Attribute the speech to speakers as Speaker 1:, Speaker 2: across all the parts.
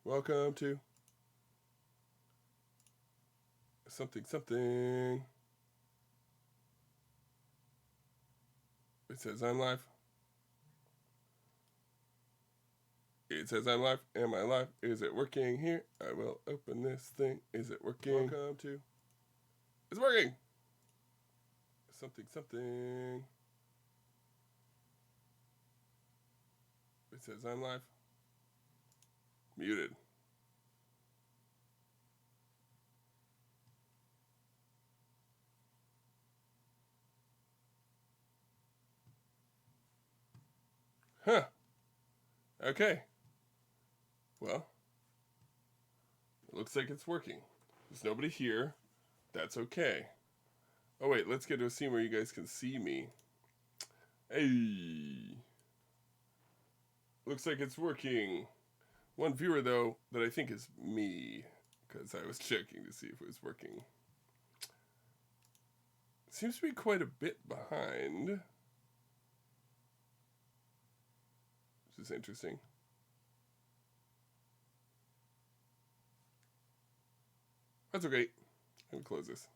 Speaker 1: Welcome to something something. It says I'm live. It says I'm live. Am I live? Is it working here? I will open this thing. Is it working? Welcome to. It's working. Something something. It says I'm live. Muted. Huh. Okay. Well, it looks like it's working. There's nobody here. That's okay. Oh, wait. Let's get to a scene where you guys can see me. Hey. Looks like it's working. One viewer, though, that I think is me, because I was checking to see if it was working. Seems to be quite a bit behind, which is interesting. That's okay. I'm going to close this.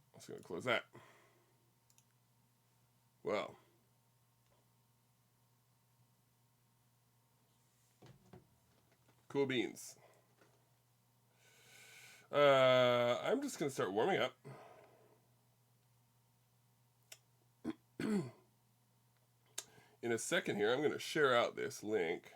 Speaker 1: I'm also going to close that. Well. Cool beans. I'm just going to start warming up. In a second here, I'm going to share out this link.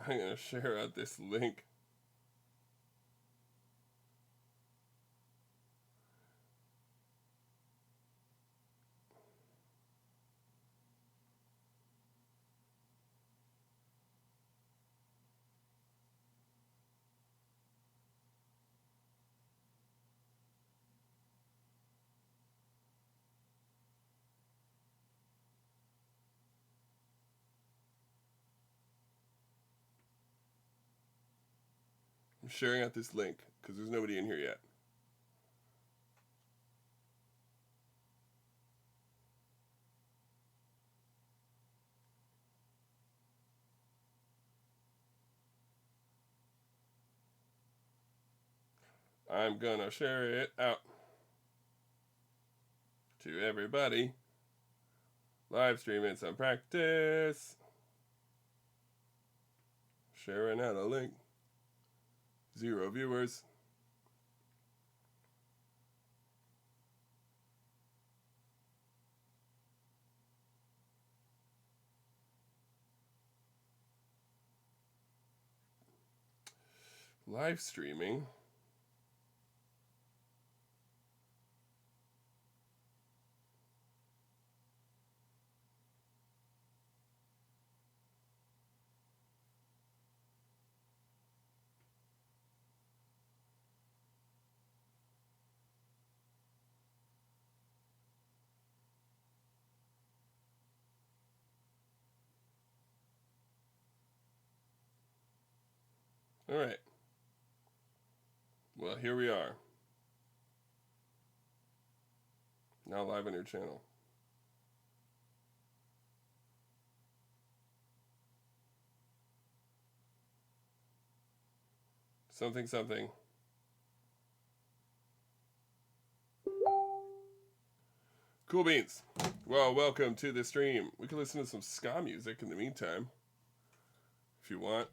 Speaker 1: I'm going to share out this link. I'm sharing out this link because there's nobody in here yet. I'm gonna share it out to everybody. Live streaming some practice. Sharing out a link. 0 viewers. Live streaming. All right. Well, here we are. Now live on your channel. Something something. Cool beans. Well, welcome to the stream. We can listen to some ska music in the meantime, if you want.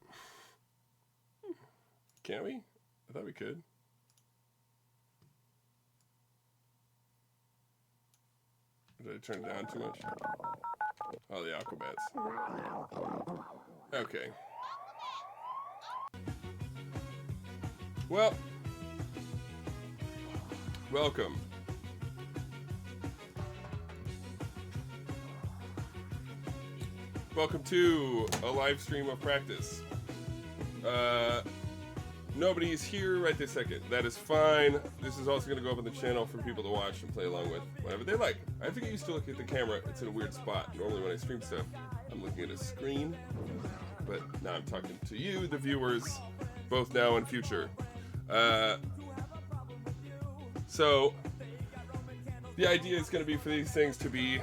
Speaker 1: Can't we? I thought we could. Did I turn it down too much? Oh, the Aquabats. Okay. Well, welcome. Welcome to a live stream of practice. Nobody's here right this second. That is fine. This is also going to go up on the channel for people to watch and play along with whatever they like. I have to get used to looking at the camera. It's in a weird spot. Normally when I stream stuff, I'm looking at a screen. But now I'm talking to you, the viewers, both now and future. So the idea is going to be for these things to be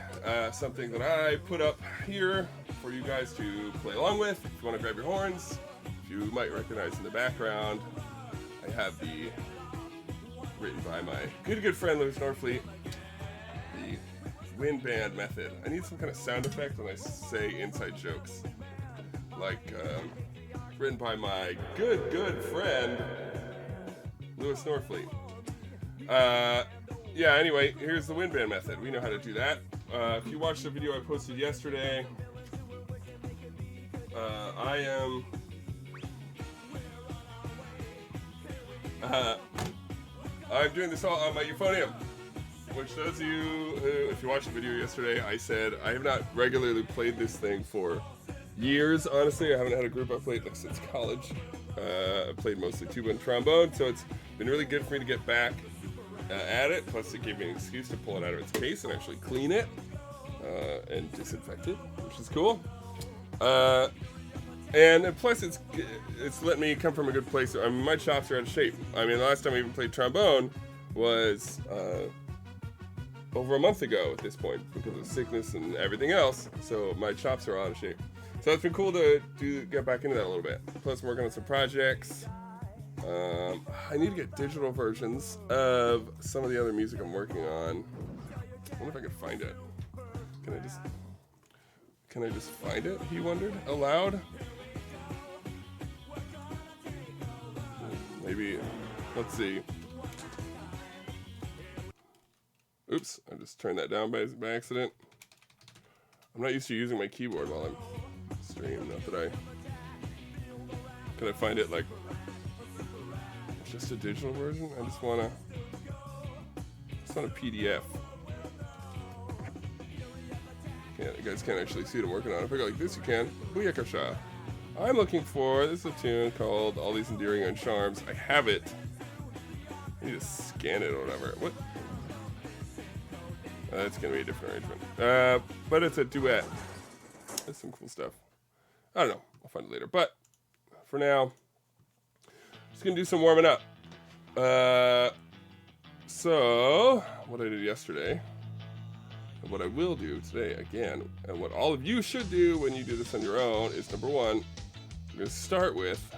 Speaker 1: something that I put up here for you guys to play along with. If you want to grab your horns, you might recognize in the background, I have the written by my good friend Lewis Norfleet, the wind band method. I need some kind of sound effect when I say inside jokes, like written by my good friend Lewis Norfleet. Yeah, anyway, here's the wind band method. We know how to do that. If you watched the video I posted yesterday, I'm doing this all on my euphonium, which those of you who, if you watched the video yesterday, I said I have not regularly played this thing for years, honestly. I haven't had a group I've played since college. I've played mostly tuba and trombone, so it's been really good for me to get back at it. Plus, it gave me an excuse to pull it out of its case and actually clean it and disinfect it, which is cool. And plus, it's let me come from a good place. I mean, my chops are out of shape. I mean, the last time I even played trombone was over a month ago at this point because of sickness and everything else. So my chops are out of shape. So it's been cool to get back into that a little bit. Plus, I'm working on some projects. I need to get digital versions of some of the other music I'm working on. I wonder if I can find it. Can I just find it? He wondered aloud. Maybe, let's see. Oops, I just turned that down by accident. I'm not used to using my keyboard while I'm streaming. Not that can I find it like just a digital version? I just want a PDF. You guys can't actually see what I'm working on. If I go like this, you can. Booyakasha. I'm looking for, this is a tune called All These Endearing and Charms. I have it. I need to scan it or whatever. What? It's going to be a different arrangement. But it's a duet. That's some cool stuff. I don't know. I'll find it later. But for now, just going to do some warming up. So, what I did yesterday, and what I will do today again, and what all of you should do when you do this on your own, is number one, we're going to start with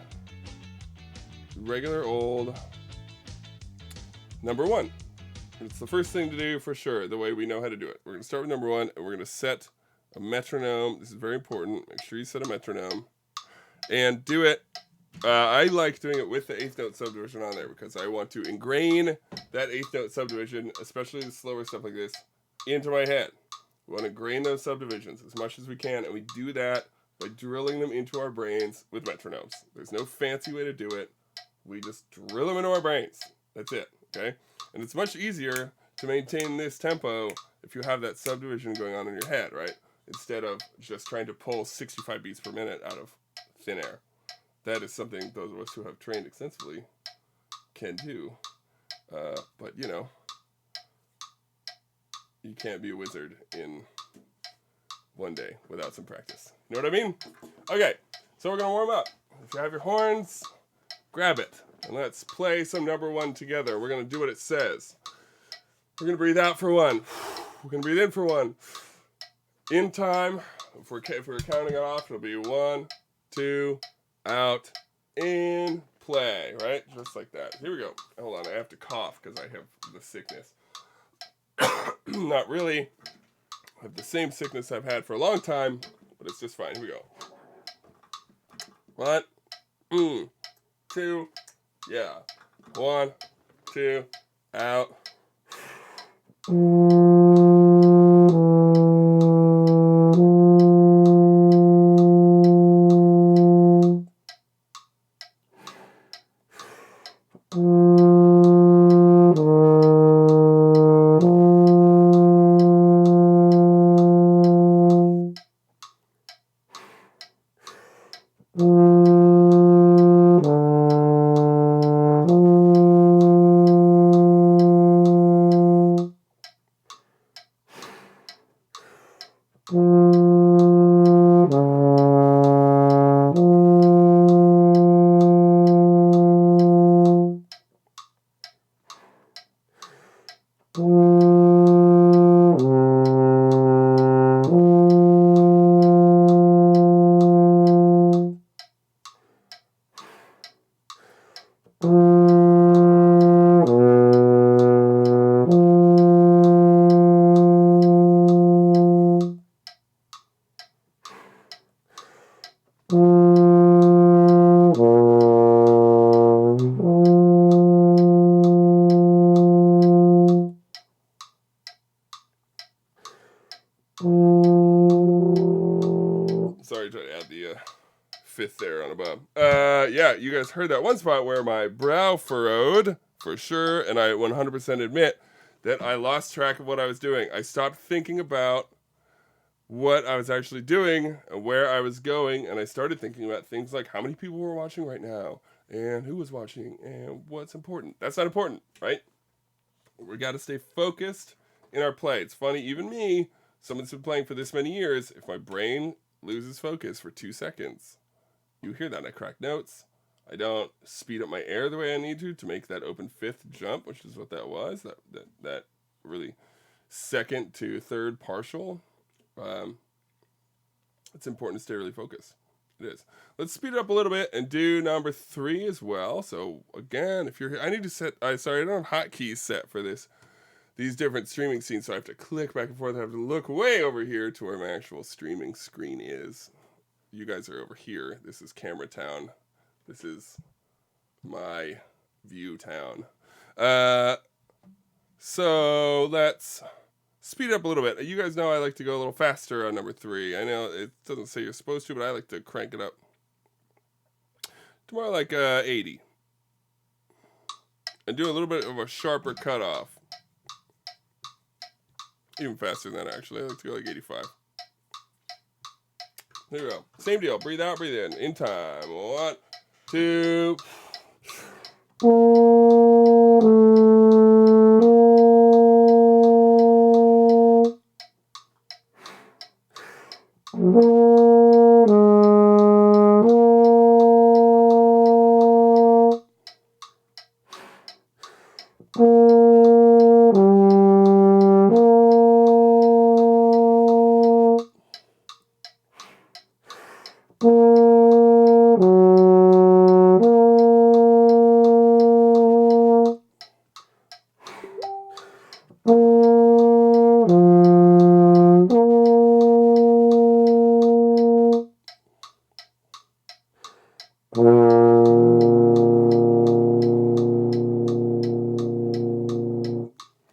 Speaker 1: regular old number one. It's the first thing to do for sure, the way we know how to do it. We're going to start with number one, and we're going to set a metronome. This is very important. Make sure you set a metronome. And do it. I like doing it with the eighth note subdivision on there because I want to ingrain that eighth note subdivision, especially the slower stuff like this, into my head. We want to ingrain those subdivisions as much as we can, and we do that by drilling them into our brains with metronomes. There's no fancy way to do it. We just drill them into our brains. That's it, okay? And it's much easier to maintain this tempo if you have that subdivision going on in your head, right? Instead of just trying to pull 65 beats per minute out of thin air. That is something those of us who have trained extensively can do. But, you know, you can't be a wizard in one day without some practice. You know what I mean? Okay, so we're going to warm up. If you have your horns, grab it. And let's play some number one together. We're going to do what it says. We're going to breathe out for one. We're going to breathe in for one. In time, if we're counting it off, it'll be 1, 2, out, in, play, right? Just like that. Here we go. Hold on, I have to cough because I have the sickness. Not really. I have the same sickness I've had for a long time, but it's just fine. Here we go. 1, 2, yeah. 1, 2, out. Sorry, trying to add the fifth there on above. Yeah, you guys heard that one spot where my brow furrowed for sure, and I 100% admit that I lost track of what I was doing. I stopped thinking about what I was actually doing and where I was going, and I started thinking about things like how many people were watching right now, and who was watching, and what's important. That's not important, right? We got to stay focused in our play. It's funny, even me, someone that's been playing for this many years, if my brain loses focus for 2 seconds, you hear that. I crack notes. I don't speed up my air the way I need to make that open fifth jump, which is what that was. That really second to third partial. It's important to stay really focused. It is. Let's speed it up a little bit and do number 3 as well. So again, if you're here, I need to set. Sorry, I don't have hotkeys set for these different streaming scenes, so I have to click back and forth. I have to look way over here to where my actual streaming screen is. You guys are over here. This is Camera Town. This is my view town. So let's speed up a little bit. You guys know I like to go a little faster on number 3. I know it doesn't say you're supposed to, but I like to crank it up to more like 80. And do a little bit of a sharper cutoff. Even faster than that, actually. I like to go like 85. There we go. Same deal. Breathe out, breathe in. In time. 1, 2.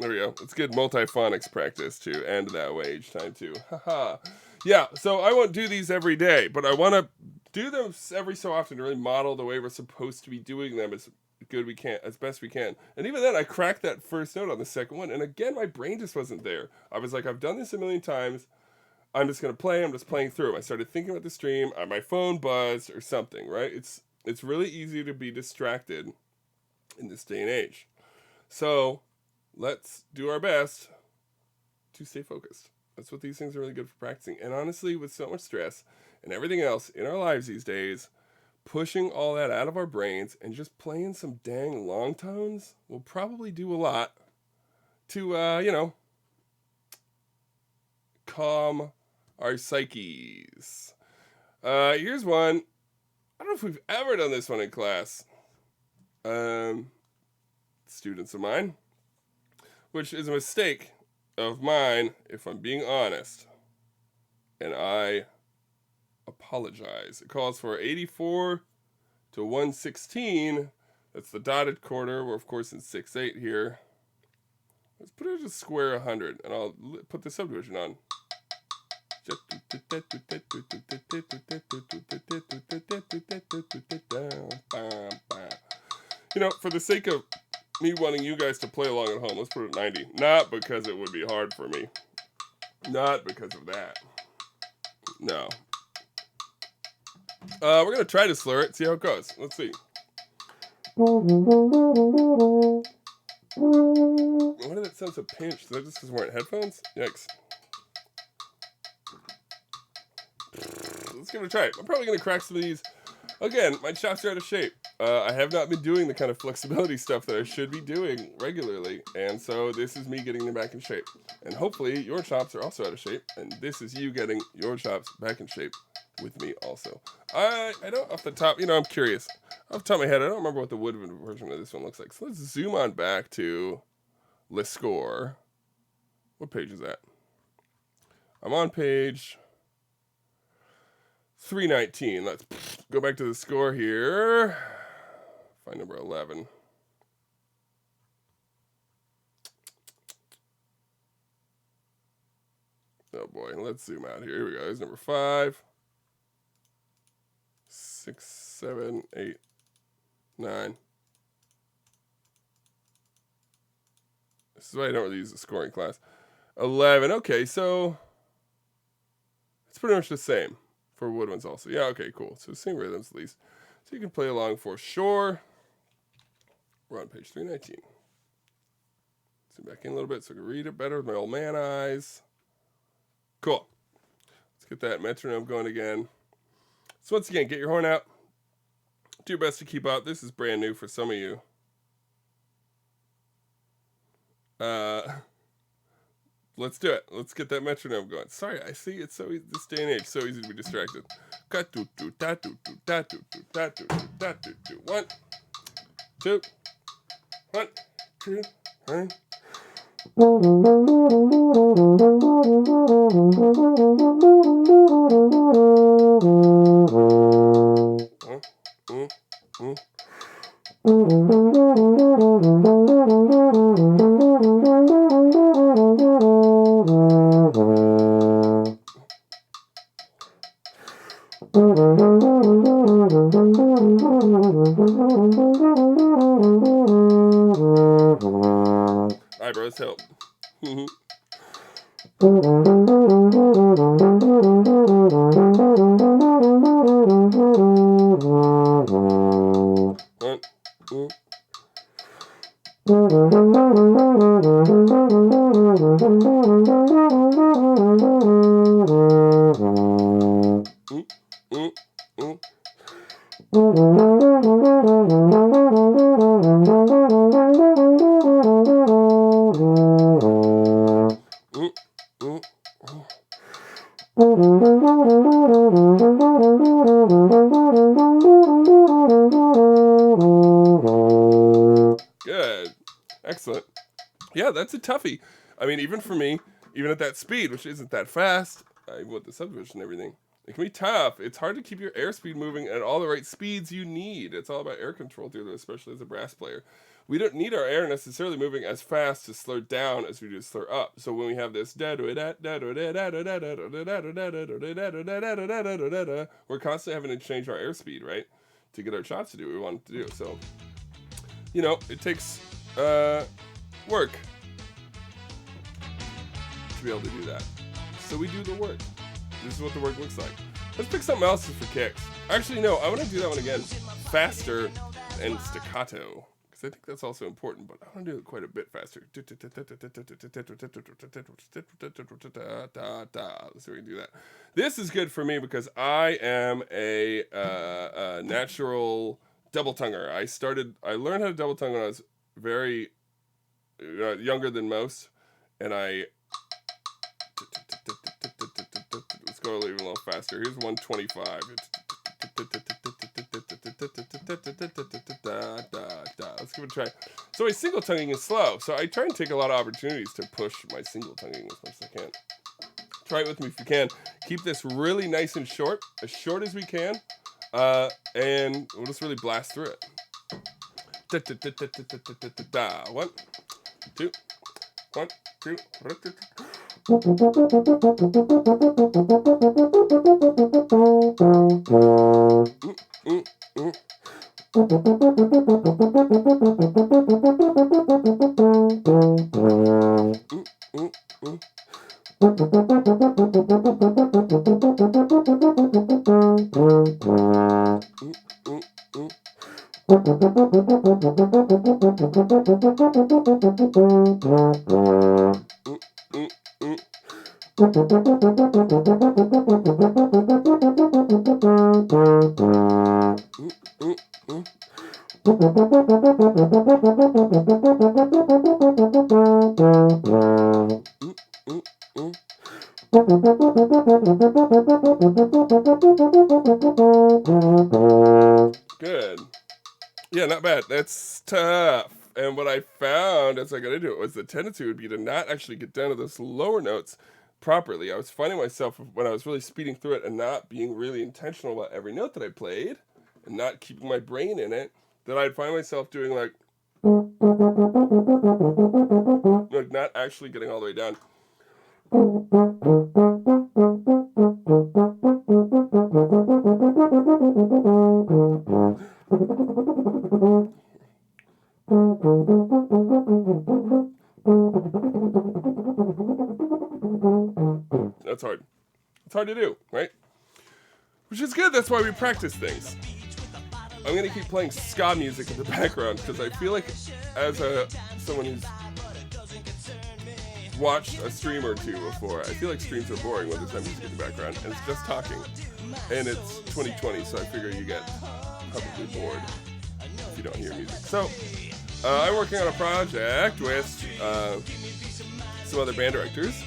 Speaker 1: There we go. It's good multiphonics practice to end that way each time too. Haha. Yeah, so I won't do these every day, but I want to do them every so often to really model the way we're supposed to be doing them as good we can, as best we can. And even then, I cracked that first note on the second one, and again, my brain just wasn't there. I was like, I've done this a million times. I'm just gonna play. I'm just playing through. I started thinking about the stream. My phone buzzed or something. Right? It's really easy to be distracted in this day and age. So let's do our best to stay focused. That's what these things are really good for practicing. And honestly, with so much stress and everything else in our lives these days, pushing all that out of our brains and just playing some dang long tones will probably do a lot to, calm our psyches. Here's one. I don't know if we've ever done this one in class. Students of mine, which is a mistake of mine, if I'm being honest. And I apologize. It calls for 84 to 116. That's the dotted quarter. We're, of course, in 6/8 here. Let's put it as a square 100, and I'll put the subdivision on. For the sake of me wanting you guys to play along at home, let's put it at 90. Not because it would be hard for me. Not because of that. No. We're going to try to slur it, see how it goes. Let's see. Why did that sound so pinched? Is that just because I'm wearing headphones? Yikes. Let's give it a try. I'm probably going to crack some of these. Again, my chops are out of shape. I have not been doing the kind of flexibility stuff that I should be doing regularly, and so this is me getting them back in shape. And hopefully your chops are also out of shape, and this is you getting your chops back in shape with me also. I don't, off the top, I'm curious. Off the top of my head, I don't remember what the wood version of this one looks like. So let's zoom on back to Le Score. What page is that? I'm on page 319. Let's go back to the score here. Find number 11. Oh boy, let's zoom out here. Here we go. There's number 5, 6, 7, 8, 9. This is why I don't really use the scoring class. 11. Okay, so it's pretty much the same for wood ones also. Yeah, okay, cool. So same rhythms at least. So you can play along for sure. We're on page 319. Zoom back in a little bit so I can read it better with my old man eyes. Cool. Let's get that metronome going again. So once again, get your horn out. Do your best to keep up. This is brand new for some of you. Let's do it. Let's get that metronome going. Sorry, I see it's so easy, this day and age, so easy to be distracted. 1, 2, 1, 2, 3. Eyebrows help. Good. Excellent. Yeah, that's a toughie. I mean, even for me, even at that speed, which isn't that fast, with the subdivision and everything, it can be tough. It's hard to keep your airspeed moving at all the right speeds you need. It's all about air control through, especially as a brass player. We don't need our air necessarily moving as fast to slur down as we do slur up. So when we have this, we're constantly having to change our airspeed, right, to get our shots to do what we want to do. So, it takes work to be able to do that. So we do the work. This is what the work looks like. Let's pick something else for kicks. Actually, no, I want to do that one again faster and staccato, because I think that's also important, but I want to do it quite a bit faster. Let's see if we can do that. This is good for me because I am a natural double tonguer. I learned how to double tongue when I was very younger than most, and let's go even a little faster. Here's 125. Let's give it a try. So my single tonguing is slow, so I try and take a lot of opportunities to push my single tonguing as much as I can. Try it with me if you can. Keep this really nice and short as we can, and we'll just really blast through it. 1, 2, 1, 2. Good. Yeah, not bad. That's tough. And what I found as I got into it was the tendency would be to not actually get down to those lower notes properly. I was finding myself when I was really speeding through it and not being really intentional about every note that I played and not keeping my brain in it, that I'd find myself doing like not actually getting all the way down. That's hard. It's hard to do, right? Which is good. That's why we practice things. I'm gonna keep playing ska music in the background because I feel like, as someone who's watched a stream or two before, I feel like streams are boring when there's no music in the background and it's just talking. And it's 2020, so I figure you get probably bored if you don't hear music. So I'm working on a project with some other band directors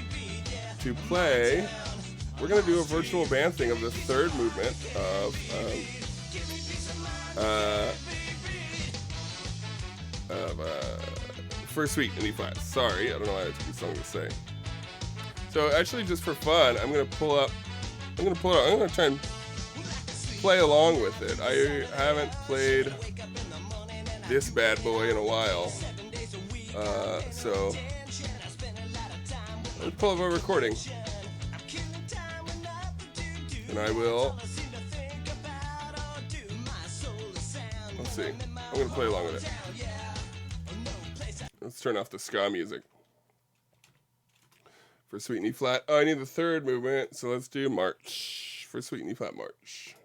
Speaker 1: to play. We're going to do a virtual band thing of the third movement of First Suite in E flat. Sorry, I don't know why it took me so long to say. So actually, just for fun, I'm going to try and play along with it. I haven't played this bad boy in a while, so let's pull up a recording, and I will. Let's see. I'm gonna play along with it. Let's turn off the ska music. For Suite in E flat. Oh, I need the third movement, so let's do March. For Suite in E flat March.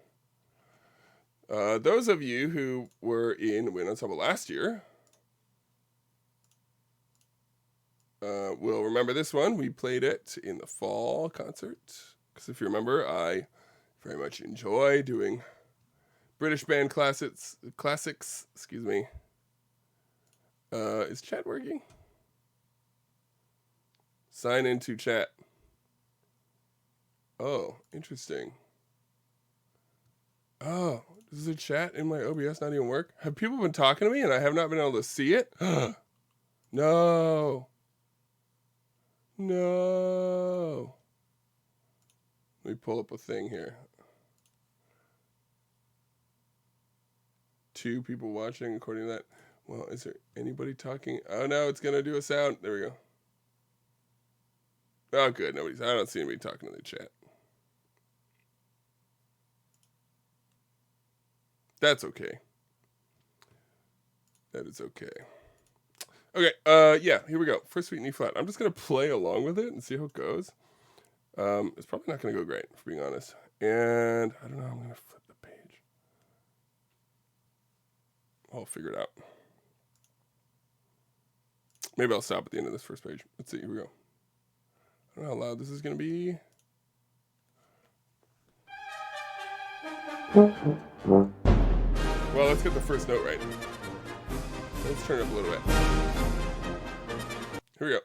Speaker 1: Those of you who were in Win Ensemble last year will remember this one. We played it in the fall concert. Because if you remember, I very much enjoy doing British band classics. Excuse me. Is chat working? Sign into chat. Oh, interesting. Oh, does the chat in my OBS not even work? Have people been talking to me and I have not been able to see it? No. No. Let me pull up a thing here. 2 people watching according to that. Well, is there anybody talking? Oh no, it's gonna do a sound. There we go. Oh good, I don't see anybody talking in the chat. That's okay. That is okay. Okay, yeah, here we go. First Suite in E flat. I'm just gonna play along with it and see how it goes. It's probably not gonna go great, for being honest. And I don't know, I'm gonna flip the page. I'll figure it out. Maybe I'll stop at the end of this first page. Let's see, here we go. I don't know how loud this is gonna be. Well, let's get the first note right. Let's turn it up a little bit. Here we go.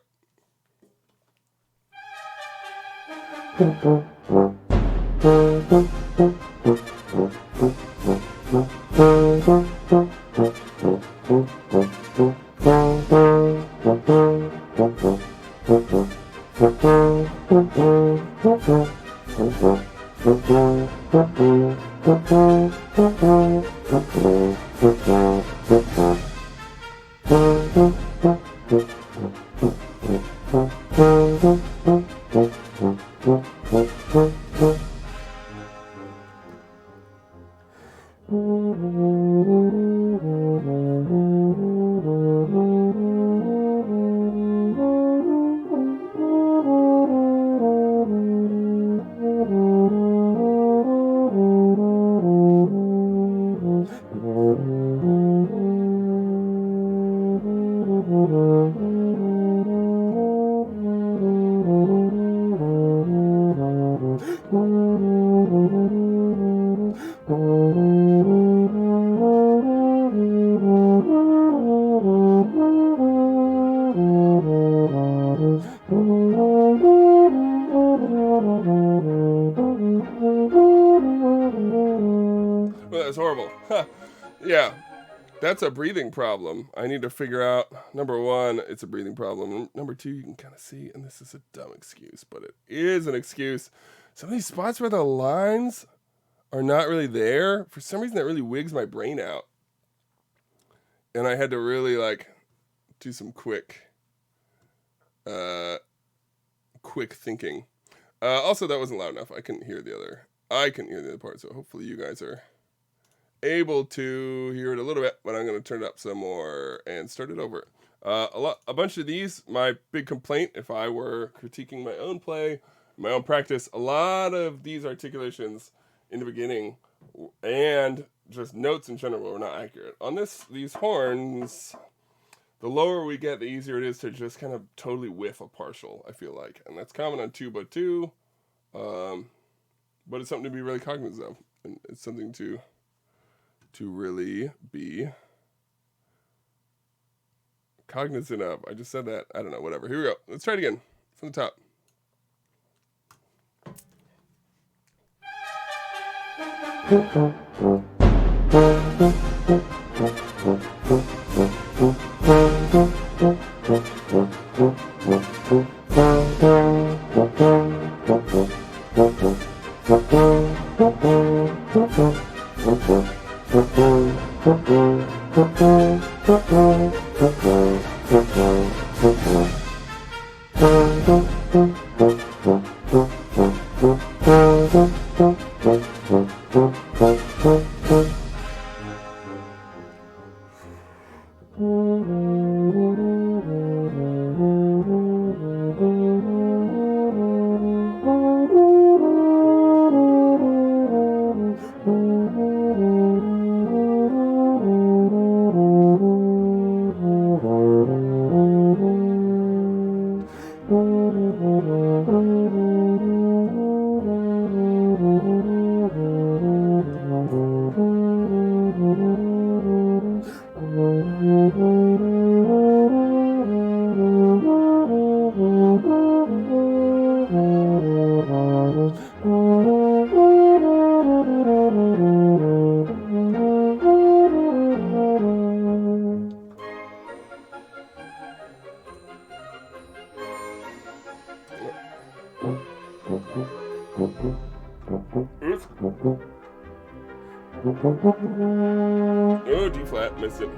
Speaker 1: Yeah, that's a breathing problem. I need to figure out, number one, it's a breathing problem. Number two, you can kind of see, and this is a dumb excuse, but it is an excuse. Some of these spots where the lines are not really there, for some reason that really wigs my brain out. And I had to really like do some quick thinking. Also, that wasn't loud enough. I couldn't hear the other part, so hopefully you guys are able to hear it a little bit, but I'm going to turn it up some more and start it over. A bunch of these, my big complaint, if I were critiquing my own play, my own practice, a lot of these articulations in the beginning and just notes in general were not accurate. On these horns, the lower we get, the easier it is to just kind of totally whiff a partial, I feel like. And that's common on tuba too, but it's something to be really cognizant of, and it's something to really be cognizant of. I just said that. I don't know, whatever. Here we go. Let's try it again from the top. Oh, D flat, missed it.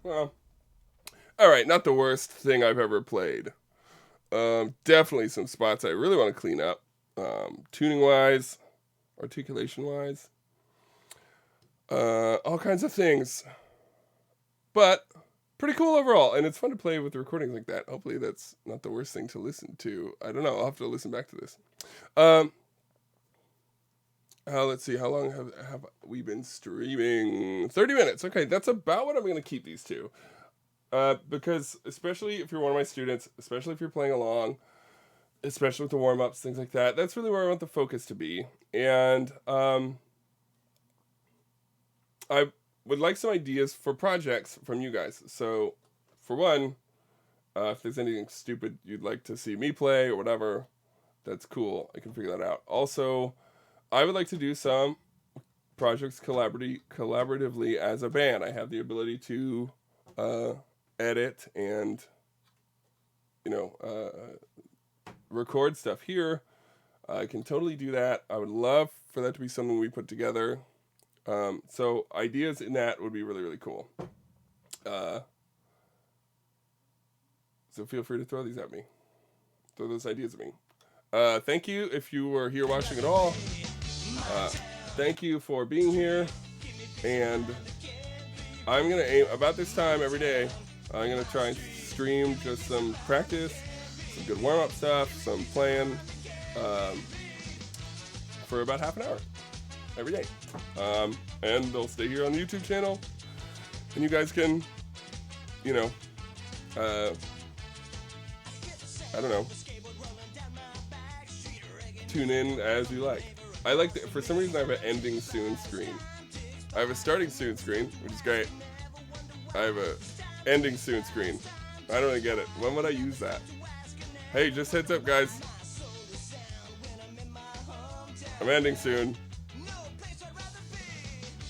Speaker 1: Well, all right, not the worst thing I've ever played. Definitely some spots I really want to clean up, tuning-wise, articulation-wise, all kinds of things. But pretty cool overall, and it's fun to play with recordings like that. Hopefully that's not the worst thing to listen to. I don't know. I'll have to listen back to this. Let's see. How long have we been streaming? 30 minutes. Okay, that's about what I'm going to keep these to. Because especially if you're one of my students, especially if you're playing along, especially with the warm-ups, things like that, that's really where I want the focus to be. And I would like some ideas for projects from you guys. So, for one, if there's anything stupid you'd like to see me play or whatever, that's cool. I can figure that out. Also, I would like to do some projects collaboratively as a band. I have the ability to edit and, record stuff here. I can totally do that. I would love for that to be something we put together. So ideas in that would be really, really cool. So feel free to throw these at me. Throw those ideas at me. Thank you if you were here watching at all. Thank you for being here. And I'm going to aim, about this time every day, I'm going to try and stream just some practice, some good warm-up stuff, some playing, for about half an hour every day. And they'll stay here on the YouTube channel. And you guys can, I don't know, tune in as you like. For some reason I have an ending soon screen. I have a starting soon screen, which is great. I have a ending soon screen. I don't really get it. When would I use that? Hey, just heads up, guys. I'm ending soon.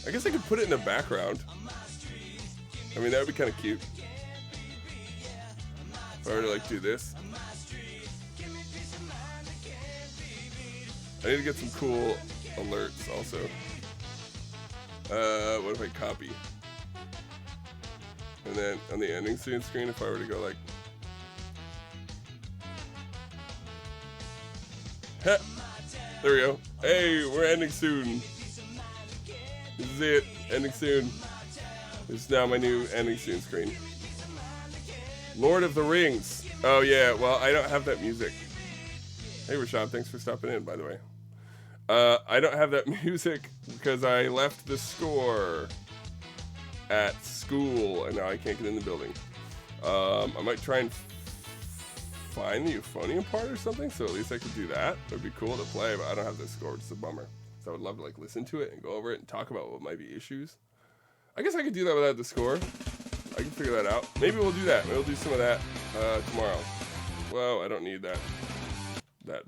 Speaker 1: I guess I could put it in the background. I mean, that would be kind of cute. If I were to do this. I need to get some cool alerts also. What if I copy? And then on the ending soon screen, if I were to go there we go. Hey, we're ending soon. This is it. Ending soon. This is now my new ending soon screen. Lord of the Rings. Oh yeah, well I don't have that music. Hey Rashad, thanks for stopping in, by the way. I don't have that music because I left the score at school and now I can't get in the building. I might try and find the euphonium part or something, so at least I could do that. It would be cool to play, but I don't have the score, which is a bummer. So I would love to listen to it and go over it and talk about what might be issues. I guess I could do that without the score. I can figure that out. Maybe we'll do that. Maybe we'll do some of that tomorrow. Whoa, I don't need that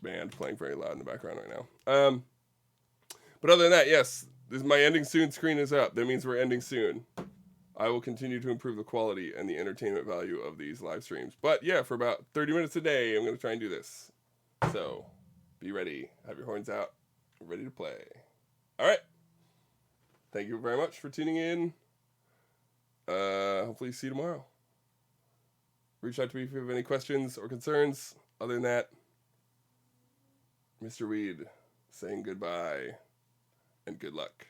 Speaker 1: band playing very loud in the background right now. But other than that, yes, my ending soon screen is up. That means we're ending soon. I will continue to improve the quality and the entertainment value of these live streams. But yeah, for about 30 minutes a day, I'm going to try and do this. So be ready. Have your horns out. Ready to play. All right. Thank you very much for tuning in. Hopefully see you tomorrow. Reach out to me if you have any questions or concerns. Other than that, Mr. Weed saying goodbye and good luck.